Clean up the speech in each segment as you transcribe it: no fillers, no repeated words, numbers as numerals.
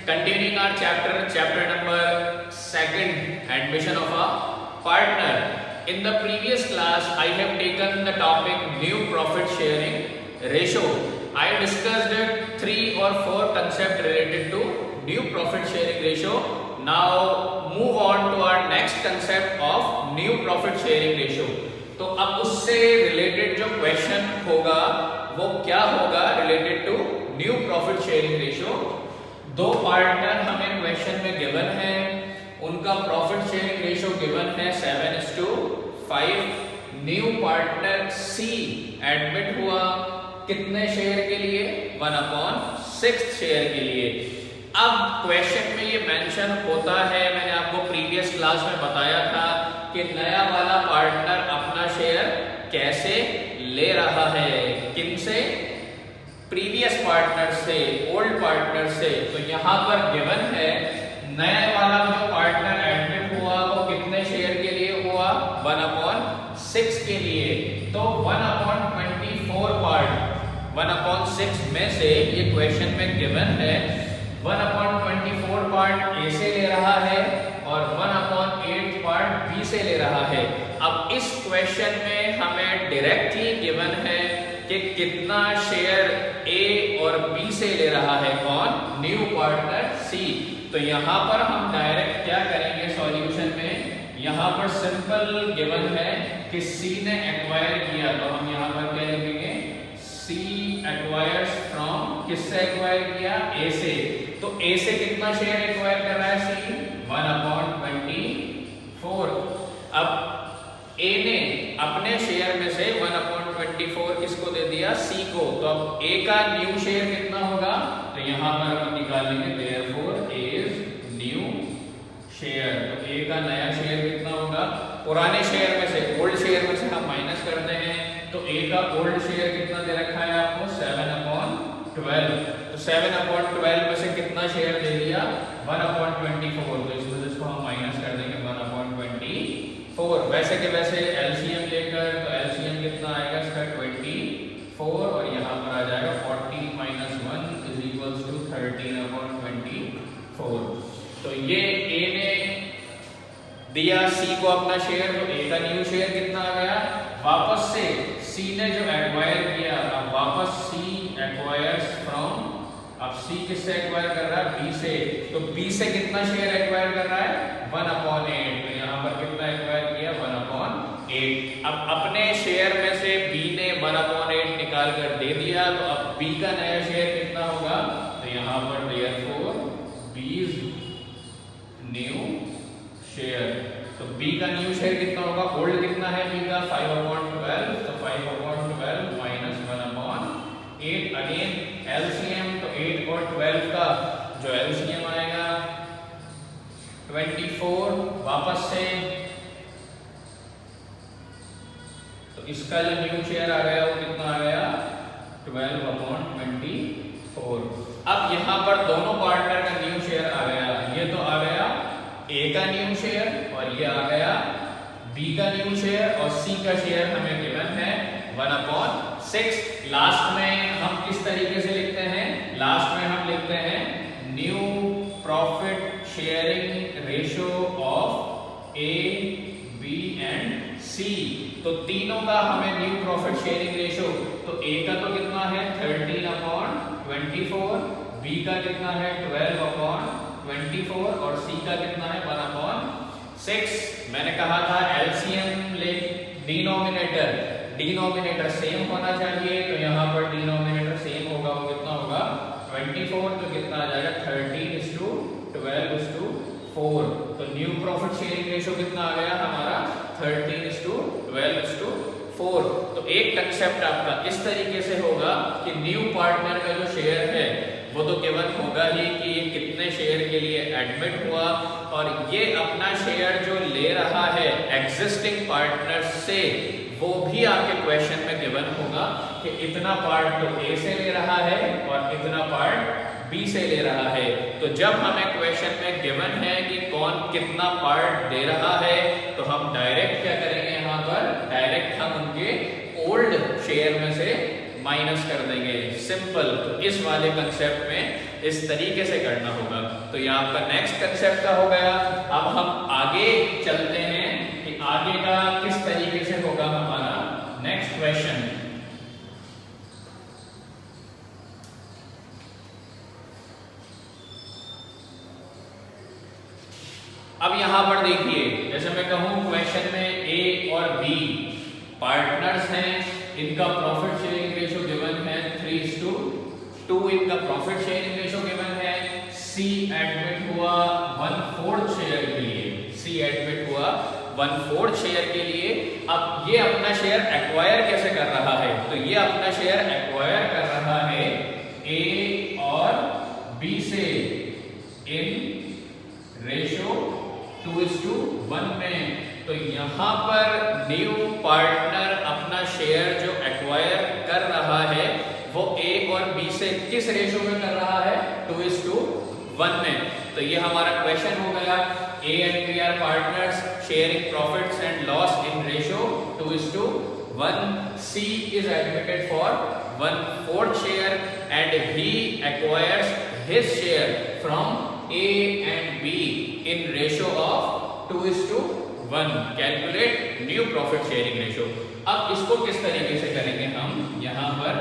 Continuing our chapter number 2, admission of a partner. In the previous class, I have taken the topic new profit sharing ratio. I discussed 3 or 4 concepts related to new profit sharing ratio. Now move on to our next concept of new profit sharing ratio. तो अब उससे related जो question होगा वो क्या होगा related to new profit sharing ratio. 2 partner हमें question में गिवन है, उनका प्रॉफिट शेयरिंग रेशियो गिवन है 7:5। न्यू पार्टनर सी एडमिट हुआ कितने शेयर के लिए? 1/6 शेयर के लिए। अब क्वेश्चन में ये मेंशन होता है, मैंने आपको प्रीवियस क्लास में बताया था कि नया वाला पार्टनर अपना शेयर कैसे ले रहा है, किनसे? प्रीवियस पार्टनर से, ओल्ड पार्टनर से। तो यहाँ पर गिवन है नया वाला जो पार्टनर एडमिट हुआ वो कितने शेयर के लिए हुआ? 1/6 के लिए। तो 1/24 पार्ट 1/6 में से ये क्वेश्चन में गिवन है 1/24 पार्ट ए से ले रहा है और 1/8 पार्ट बी से ले रहा है। अब इस क्वेश्चन में हमें डायरेक्टली गिवन है कि कितना शेयर ए और बी से ले रहा है, कौन? New partner C. तो यहाँ पर हम डायरेक्ट क्या करेंगे सॉल्यूशन में? यहाँ पर सिंपल गिवन है कि सी ने एक्वायर किया, तो हम यहाँ पर क्या लिखेंगे? सी एक्वायर्स फ्रॉम, किससे एक्वायर किया? ए से। तो ए से कितना शेयर एक्वायर कर रहा है सी? 1/24। अब ए ने अपने शेयर में से 1/24 किसको दे दिया? सी को। तो अब ए का न्यू शेयर कितना होगा? तो यहां पर हम निकालेंगे therefore A is new share. तो ए का नया शेयर कितना होगा? पुराने शेयर में से, ओल्ड शेयर में से हम माइनस करते हैं। तो ए का ओल्ड शेयर कितना दे रखा है आपको? 7/12। तो 7/12 में से कितना शेयर दे दिया? 1/24। तो इस वजह से हम माइनस कर देंगे 1/24। वैसे के वैसे एलसीएम लेकर, तो एलसीएम कितना आएगा इसका? 24 और यहाँ पर आ जाएगा 14 - 1 = 13/24। तो ये ए ने दिया सी को अपना शेयर, तो ए का न्यू शेयर कितना आ गया? वापस से सी ने जो एक्वायर किया, अब वापस सी एक्वायर्स फ्रॉम, अब सी किससे एक्वायर कर रहा है? बी से। तो बी से कितना शेयर एक्वायर कर रहा है? 1/8। तो यहाँ पर कितना एक्वायर किया? 1/8। अब अपने शेयर में से बी ने 1/8 निकाल कर दे दिया, तो अब बी का नया शेयर कितना होगा? तो यहाँ पर therefore B is new share. तो बी का न्यू शेयर कितना होगा? ओल्ड कितना है बी का? 5/12। तो 5/12 माइनस 1/8। अगेन एलसीएम, तो 8 और 12 का जो एलसीएम आएगा 24। वापस से तो इसका जो न्यू शेयर आ गया वो कितना आ गया? 12/24। अब यहाँ पर दोनों पार्टनर का न्यू शेयर आ गया। ये तो आ गया ए का न्यू शेयर और ये आ गया बी का न्यू शेयर, और सी का शेयर हमें गिवन है 1/6। लास्ट में हम किस तरीके से लिखते हैं? लास्ट में हम लिखते हैं new profit sharing ratio of A, B and C. तो तीनों का हमें न्यू प्रॉफिट शेयरिंग रेशियो, तो ए का तो कितना है? 13/24। बी का कितना है? 12/24 और सी का कितना है? 1/6। मैंने कहा था एलसीएम ले डिनोमिनेटर सेम होना चाहिए, तो यहाँ पर डिनोमिनेटर सेम होगा, वो कितना होगा? 24। तो कितना आ जाएगा? 13:12:4। तो न्यू प्रॉफिट शेयरिंग रेशियो कितना आ गया हमारा? 13:12:4। तो एक कंसेप्ट आपका इस तरीके से होगा कि न्यू पार्टनर का जो शेयर है वो तो केवल होगा ही कि ये कितने शेयर के लिए एडमिट हुआ, और ये अपना शेयर जो ले रहा है एग्जिस्टिंग पार्टनर से, वो भी आपके क्वेश्चन में गिवन होगा कि इतना पार्ट तो ए से ले रहा है और इतना पार्ट बी से ले रहा है। तो जब हमें क्वेश्चन में गिवन है कि कौन कितना पार्ट दे रहा है, तो हम डायरेक्ट क्या करेंगे? यहाँ पर डायरेक्ट हम उनके ओल्ड शेयर में से माइनस कर देंगे, सिंपल। तो इस वाले कंसेप्ट में इस तरीके से करना होगा। तो ये आपका नेक्स्ट कंसेप्ट का हो गया। अब हम आगे चलते हैं कि आगे का किस तरीके से होगा हमारा नेक्स्ट क्वेश्चन। अब यहां पर देखिए, जैसे मैं कहूं क्वेश्चन में ए और बी पार्टनर्स हैं, इनका प्रॉफिट शेयरिंग रेशियो गिवन है 3:2, इनका प्रॉफिट शेयरिंग रेशियो गिवन है, सी एडमिट हुआ 1/4 शेयर के लिए, सी एडमिट हुआ 1/4 शेयर के लिए। अब ये अपना शेयर एक्वायर कैसे कर रहा है, तो ये अपना शेयर एक्वायर कर रहा है ए और बी से इन रेशियो 2:1 में। तो यहां पर न्यू पार्टनर अपना शेयर जो एक्वायर कर रहा है वो ए और बी से किस रेशियो में कर रहा है, 2:1 में। तो ये हमारा क्वेश्चन हो गया, A and B are partners sharing profits and loss in ratio 2:1, C is admitted for 1/4 share and he acquires his share from A and B in ratio of 2:1. Calculate new profit sharing ratio. अब इसको किस तरीके से करेंगे हम, यहाँ पर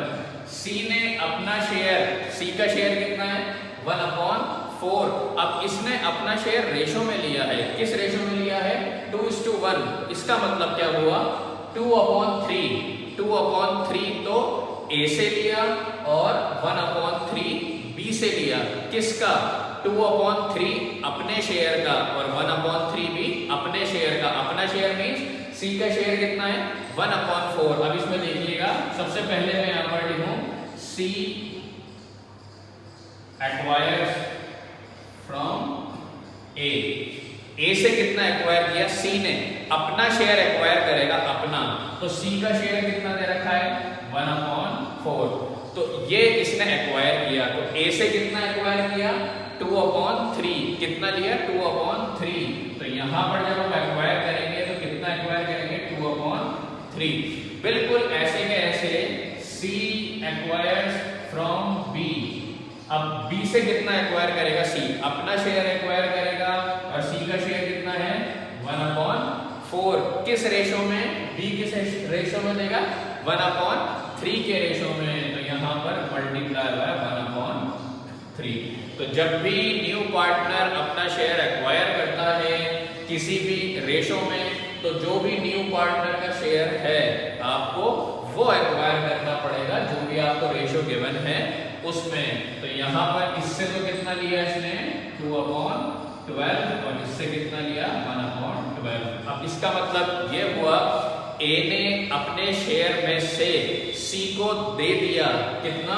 C ने अपना शेयर, C का शेयर कितना है 1/4। अब इसने अपना शेयर रेशो में लिया है, किस रेशो में लिया है 2:1। इसका मतलब क्या हुआ 2/3, 2/3 तो A से लिया और 1/3 B से लिया, किसका 2/3 अपने शेयर का और 1/3 भी अपने शेयर का। अपना शेयर मींस सी का शेयर कितना है 1/4। अब इसमें देखिएगा, सबसे पहले मैं यहां पर लिखूं सी एक्वायर्स फ्रॉम ए से कितना एक्वायर किया सी ने, अपना शेयर एक्वायर करेगा अपना, तो सी का शेयर कितना दे रखा है 1/4। तो ये इसने एक्वायर किया, तो ए से कितना एक्वायर किया 2/3, कितना लिया 2/3। तो यहां पर जब हम एक्वायर करेंगे तो कितना एक्वायर करेंगे 2/3। बिल्कुल ऐसे के ऐसे C एक्वायर्स फ्रॉम B। अब B से कितना एक्वायर करेगा C, अपना शेयर एक्वायर करेगा और C का शेयर कितना है 1/4। किस रेशो में, B किस रेशो में देगा 1/3 के रेशो में। तो यहां पर मल्टीप्लाई हुआ 1/3। तो जब भी न्यू पार्टनर अपना शेयर एक्वायर करता है किसी भी रेशो में, तो जो भी न्यू पार्टनर का शेयर है आपको वो एक्वायर करना पड़ेगा जो भी आपको रेशो गिवन है उसमें। तो यहाँ पर इससे तो कितना लिया इसने 2/12 और इससे कितना लिया 1/12। अब इसका मतलब ये हुआ ए ने अपने शेयर में से सी को दे दिया कितना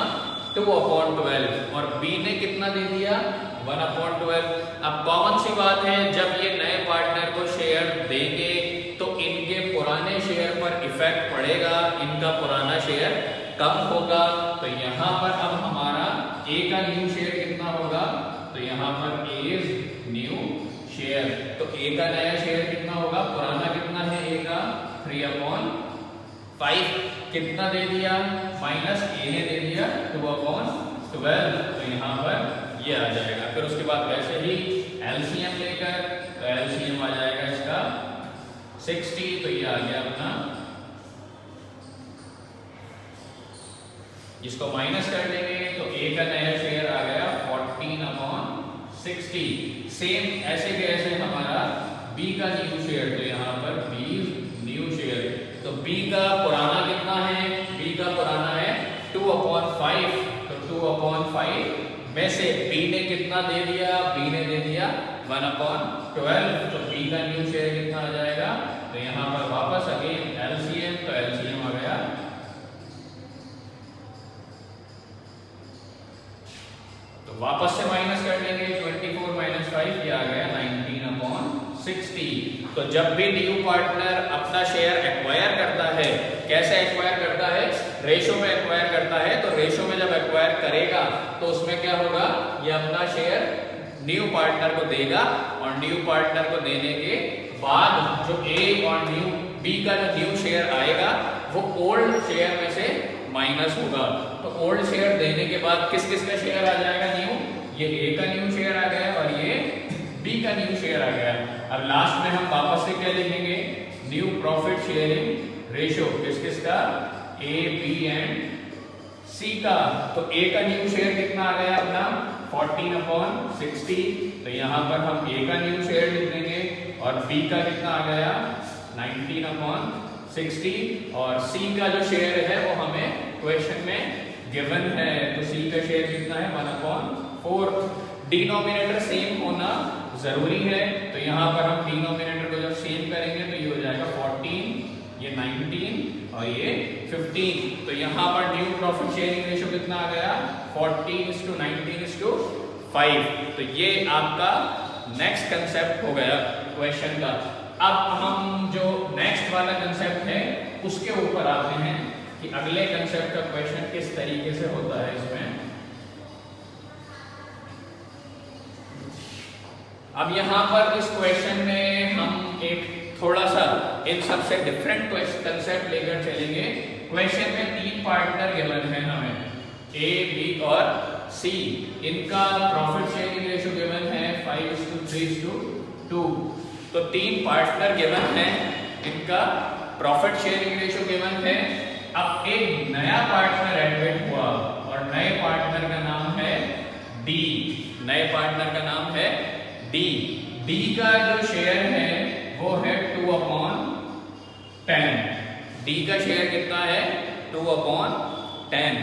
2/12 और बी ने कितना दे दिया 1/12। अब कॉमन सी बात है, जब ये नए पार्टनर को शेयर देंगे तो इनके पुराने शेयर पर इफेक्ट पड़ेगा, इनका पुराना शेयर कम होगा। तो यहाँ पर अब हमारा ए का न्यू शेयर कितना होगा, तो यहाँ पर ए इज न्यू शेयर। तो ए का नया शेयर कितना होगा, पुराना कितना है ए का 3/5, कितना दे दिया माइनस ए ने दे दिया 2/12। तो यहाँ पर ये आ जाएगा। फिर उसके बाद वैसे ही एलसीएम लेकर, तो एलसीएम आ जाएगा इसका 60। तो ये आ गया अपना, इसको माइनस कर देंगे तो ए का नया शेयर आ गया 14/60। सेम ऐसे कैसे हमारा बी का न्यू शेयर, तो यहाँ पर बी न्यू शेयर। तो बी का पुराना कितना है, बी का पुराना है 2/5। तो 2/5 में से बी ने कितना दे दिया, बी ने दे दिया 1/12। तो बी का न्यू शेयर कितना आ जाएगा, तो यहाँ पर वापस अगेन एलसीएम, तो एलसीएम आ गया, तो वापस से माइनस कर लेंगे 24 - 5, ये आ गया 19/60। तो जब भी न्यू पार्टनर अपना शेयर एक्वायर करता है, कैसे एक्वायर करता है, रेशो में एक्वायर करता है। तो रेशो में जब एक्वायर करेगा तो उसमें क्या होगा, ये अपना शेयर न्यू पार्टनर को देगा और न्यू पार्टनर को देने के बाद जो ए और बी का जो न्यू शेयर आएगा वो ओल्ड शेयर में से माइनस होगा। तो ओल्ड शेयर देने के बाद किस किस का शेयर आ जाएगा न्यू, ये ए का न्यू शेयर आ गया और ये बी का न्यू शेयर आ गया। अब लास्ट में हम वापस से क्या लिखेंगे, न्यू प्रॉफिट शेयरिंग रेशियो किस किस का, ए बी एंड सी का। तो ए का न्यू शेयर कितना आ गया अपना 14/60, तो यहाँ पर हम ए का न्यू शेयर लिख देंगे और बी का कितना आ गया 19/60 और सी का जो शेयर है वो हमें क्वेश्चन में गिवन है, तो सी का शेयर कितना है 1/4। डिनोमिनेटर सेम होना जरूरी है, तो यहाँ पर हम डिनोमिनेटर को जब सेम करेंगे तो ये हो जाएगा 14, ये 19 और ये 15। तो यहाँ पर न्यू प्रॉफिट शेयरिंग रेशियो कितना आ गया 14:19:5। तो ये आपका नेक्स्ट कंसेप्ट हो गया क्वेश्चन का। अब हम जो नेक्स्ट वाला कंसेप्ट है उसके ऊपर आते हैं कि अगले कंसेप्ट का क्वेश्चन किस तरीके से होता है इसमें। अब यहाँ पर इस क्वेश्चन में हम एक थोड़ा सा इन सबसे डिफरेंट कंसेप्ट लेकर चलेंगे। क्वेश्चन में 3 पार्टनर गिवन है हमें, ए बी और सी। इनका प्रॉफिट शेयरिंग रेशियो गिवन है 5:3:2। तो 3 पार्टनर गिवन है, इनका प्रॉफिट शेयरिंग रेशियो गिवन है। अब एक नया पार्टनर एडमिट हुआ और नए पार्टनर का नाम है डी। नए पार्टनर का नाम है डी। डी का जो शेयर है वो है 2/10। डी का शेयर कितना है 2/10।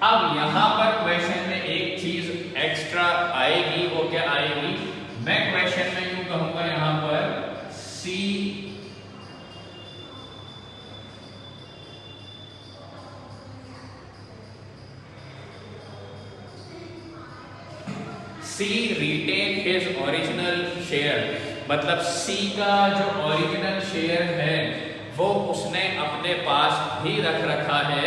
अब यहां पर क्वेश्चन में एक चीज एक्स्ट्रा आएगी, वो क्या आएगी, मैं क्वेश्चन में यूं कहूंगा यहां पर सी रिटेन हिज ओरिजिनल शेयर, मतलब सी का जो ओरिजिनल शेयर है वो उसने अपने पास ही रख रखा है।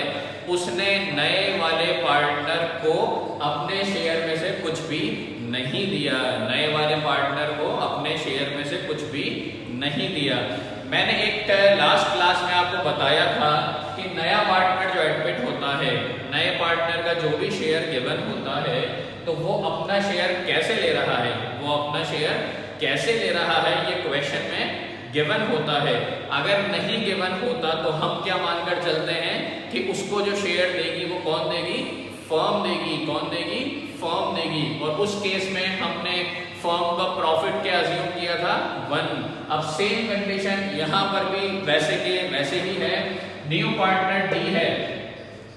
उसने नए वाले पार्टनर को अपने शेयर में से कुछ भी नहीं दिया, नए वाले पार्टनर को अपने शेयर में से कुछ भी नहीं दिया। मैंने एक लास्ट क्लास में आपको बताया था कि नया पार्टनर जो एडमिट होता है, नए पार्टनर का जो भी शेयर गिवन होता है, तो वो अपना शेयर कैसे ले रहा है, वो अपना शेयर कैसे ले रहा है ये क्वेश्चन में गिवन होता है। अगर नहीं गिवन होता तो हम क्या मानकर चलते हैं कि उसको जो शेयर देगी वो कौन देगी, फर्म देगी। कौन देगी, फर्म देगी। और उस केस में हमने फर्म का प्रॉफिट क्या अज्यूम किया था 1। अब सेम कंडीशन यहाँ पर भी वैसे के वैसे ही है। न्यू पार्टनर डी है,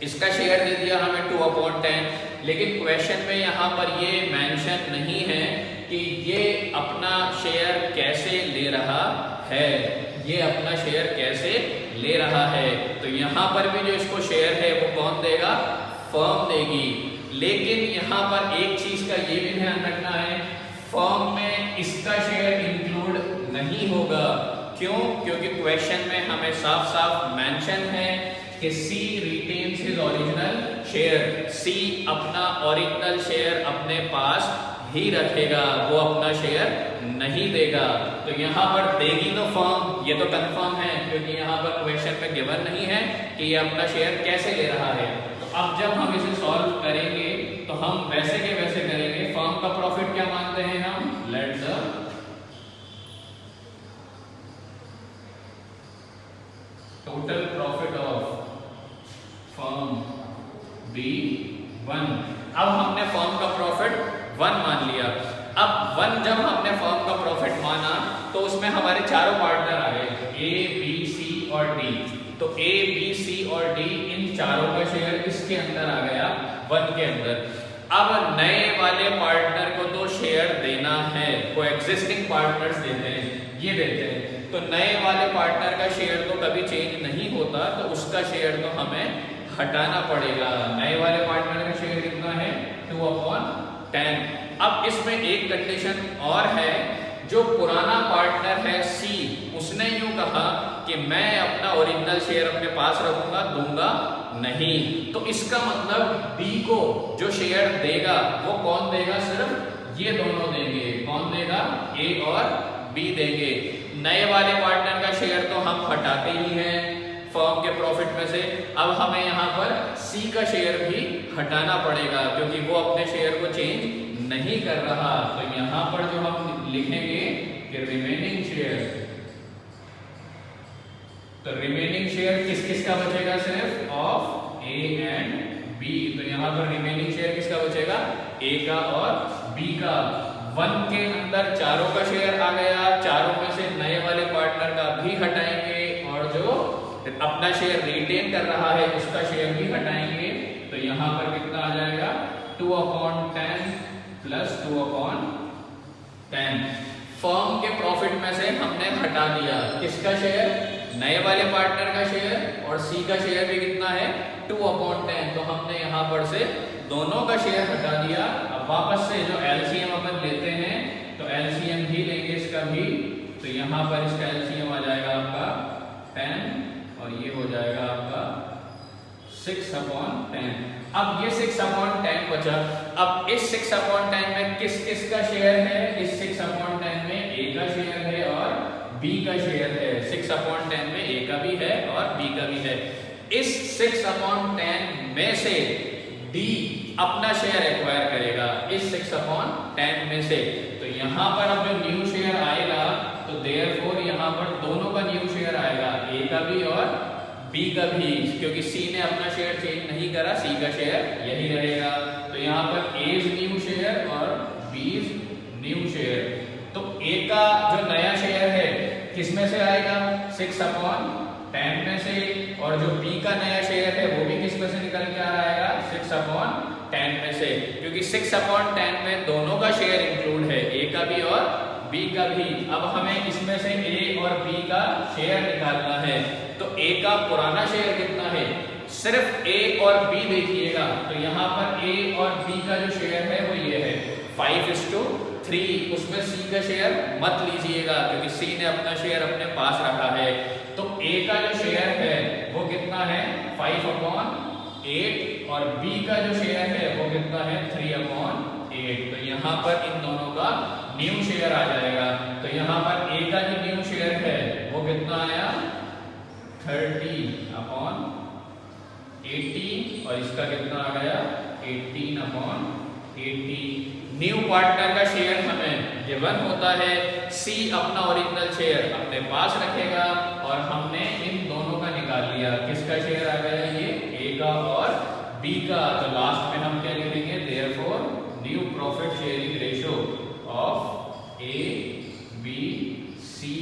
इसका शेयर दे दिया हमें 2/10, लेकिन क्वेश्चन में यहाँ पर ये मेंशन नहीं है कि ये अपना शेयर कैसे ले रहा है, ये अपना शेयर कैसे ले रहा है। तो यहाँ पर भी जो इसको शेयर है वो कौन देगा, फर्म देगी। लेकिन यहाँ पर एक चीज का ये भी ध्यान रखना है, फर्म में इसका शेयर इंक्लूड नहीं होगा। क्यों? क्योंकि क्वेश्चन में हमें साफ साफ मेंशन है कि सी रिटेन्स हिज ओरिजिनल शेयर। सी अपना ओरिजिनल शेयर अपने पास ही रखेगा, वो अपना शेयर नहीं देगा। तो यहाँ पर देगी तो फर्म, ये तो कंफर्म है, क्योंकि यहाँ पर क्वेश्चन में गिवन नहीं है कि ये अपना शेयर कैसे ले रहा है। तो अब जब हम इसे सॉल्व करेंगे तो हम वैसे के वैसे करेंगे। फर्म का प्रॉफिट क्या मानते हैं हम, let the total profit of firm be 1। अब हमने फर्म का प्रॉफिट 1 मान लिया। अब 1 जब हमने फर्म का प्रॉफिट माना तो उसमें हमारे चारों पार्टनर आ गए, ए बी सी और डी। तो ए बी सी और डी इन चारों का शेयर इसके अंदर आ गया 1 के अंदर। अब नए वाले पार्टनर को तो शेयर देना है, को एग्जिस्टिंग पार्टनर्स देते हैं, ये देते हैं। तो नए वाले पार्टनर का शेयर तो कभी चेंज नहीं होता, तो उसका शेयर तो हमें हटाना पड़ेगा। नए वाले पार्टनर का शेयर कितना है 2/10। अब इसमें एक कंडीशन और है, जो पुराना पार्टनर है सी, उसने यूं कहा कि मैं अपना ओरिजिनल शेयर अपने पास रखूंगा, दूंगा नहीं। तो इसका मतलब बी को जो शेयर देगा वो कौन देगा, सिर्फ ये दोनों देंगे। कौन देगा, ए और बी देंगे। नए वाले पार्टनर का शेयर तो हम हटाते ही हैं, फर्म के प्रॉफिट में से। अब हमें यहाँ पर सी का शेयर भी हटाना पड़ेगा क्योंकि वो अपने शेयर को चेंज नहीं कर रहा। तो यहाँ पर जो हम लिखेंगे कि रिमेनिंग शेयर, तो रिमेनिंग शेयर किस किस का बचेगा, सिर्फ ऑफ ए एंड बी। तो यहाँ पर रिमेनिंग शेयर किसका बचेगा, ए का और बी का। 1 के अंदर चारों का शेयर आ गया, चारों में से नए वाले पार्टनर का भी हटाएंगे और जो अपना शेयर रिटेन कर रहा है उसका शेयर भी हटाएंगे। तो यहाँ पर कितना आ जाएगा, 2/10 प्लस 2/10। फर्म के प्रॉफिट में से हमने हटा दिया किसका शेयर, नए वाले पार्टनर का शेयर, और सी का शेयर भी कितना है 2/10। तो हमने यहाँ पर से दोनों का शेयर हटा दिया। अब वापस से जो एलसीएम अपन लेते हैं तो एलसीएम भी लेंगे इसका भी। तो यहाँ पर इसका एलसीएम आ जाएगा आपका 10 और ये हो जाएगा आपका 6/10। अब ये 6/10 बचा। अब इस 6/10 में किस किस का शेयर है, इस 6/10 में ए का शेयर है और बी का शेयर है। 6/10 में ए का भी है और बी का भी है। इस 6/10 में से डी अपना शेयर एक्वायर करेगा इस 6/10 में से। तो यहाँ पर अब जो न्यू शेयर आएगा तो देयरफॉर यहाँ पर दोनों का न्यू शेयर आएगा, ए का भी और बी का भी, क्योंकि सी ने अपना शेयर चेंज नहीं करा, सी का शेयर यही रहेगा। तो यहाँ पर एज न्यू शेयर और बीज न्यू शेयर। तो ए का जो नया शेयर है किस में से आएगा, 6/10 में से, और जो बी का नया शेयर है वो भी किस में से निकल के आ रहा है, 6/10 में से, क्योंकि 6/10 में दोनों का शेयर इंक्लूड है, ए का भी और बी का भी। अब हमें इसमें से ए और बी का शेयर निकालना है। तो ए का पुराना शेयर कितना है, सिर्फ ए और बी देखिएगा। तो यहाँ पर ए और बी का जो शेयर है वो ये है 5:3। उसमें सी का शेयर मत लीजिएगा क्योंकि सी ने अपना शेयर अपने पास रखा है। तो ए का जो शेयर है वो कितना है 5/8 और बी का जो शेयर है वो कितना है 3/8। तो यहाँ पर इन दोनों का न्यू शेयर आ जाएगा। तो यहाँ पर ए का जो न्यू शेयर है वो कितना आया 30/18 और इसका कितना आ गया 18/80। न्यू पार्टनर का शेयर हमें गिवन होता है, सी अपना ओरिजिनल शेयर अपने पास रखेगा और हमने इन दोनों का निकाल लिया। किसका शेयर आ गया ये ए का और बी का। तो लास्ट में हम क्या लिखेंगे, therefore new profit sharing ratio of A B C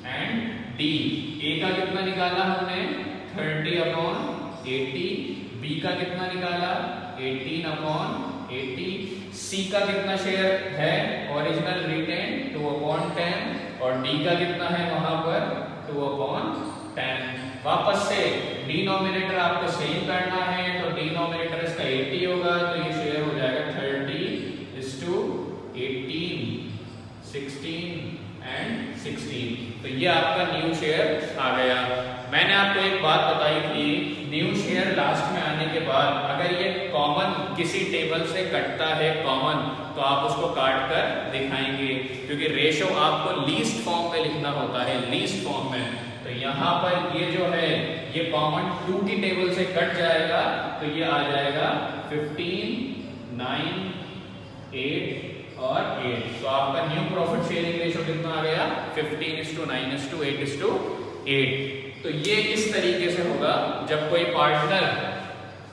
and D. A का कितना निकाला हमने 30/80, बी का कितना निकाला 18/80, सी का कितना शेयर है ओरिजिनल रिटेन 2/10 और डी का कितना है वहां पर 2/10। वापस से डिनोमिनेटर आपको सेम करना है तो डिनोमिनेटर इसका 80 होगा, तो ये शेयर हो जाएगा 30:18, 16 एंड 16। तो ये आपका न्यू शेयर आ गया। मैंने आपको एक बात बताई थी, न्यू शेयर लास्ट में आने के बाद अगर ये कॉमन किसी टेबल से कटता है कॉमन, तो आप उसको काट कर दिखाएंगे क्योंकि रेशो आपको लीस्ट फॉर्म में लिखना होता है, लीस्ट फॉर्म में। तो यहाँ पर ये जो है ये कॉमन 2 की टेबल से कट जाएगा तो ये आ जाएगा 15, 9, 8 और 8। तो आपका न्यू प्रॉफिट शेयरिंग रेशो कितना आ गया 15:9:8:8। तो ये इस तरीके से होगा जब कोई पार्टनर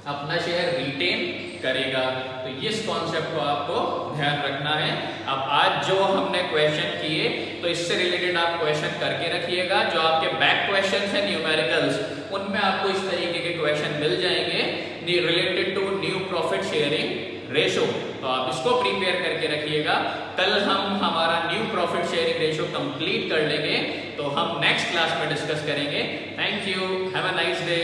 अपना शेयर रिटेन करेगा। तो इस कॉन्सेप्ट को आपको ध्यान रखना है। अब आज जो हमने क्वेश्चन किए तो इससे रिलेटेड आप क्वेश्चन करके रखिएगा। जो आपके बैक क्वेश्चन है न्यूमेरिकल्स, उनमें आपको इस तरीके के क्वेश्चन मिल जाएंगे related to new profit sharing ratio. तो आप इसको प्रिपेयर करके रखिएगा। कल हम हमारा new profit sharing ratio complete कर लेंगे तो हम नेक्स्ट क्लास में डिस्कस करेंगे। Thank you, have a nice day.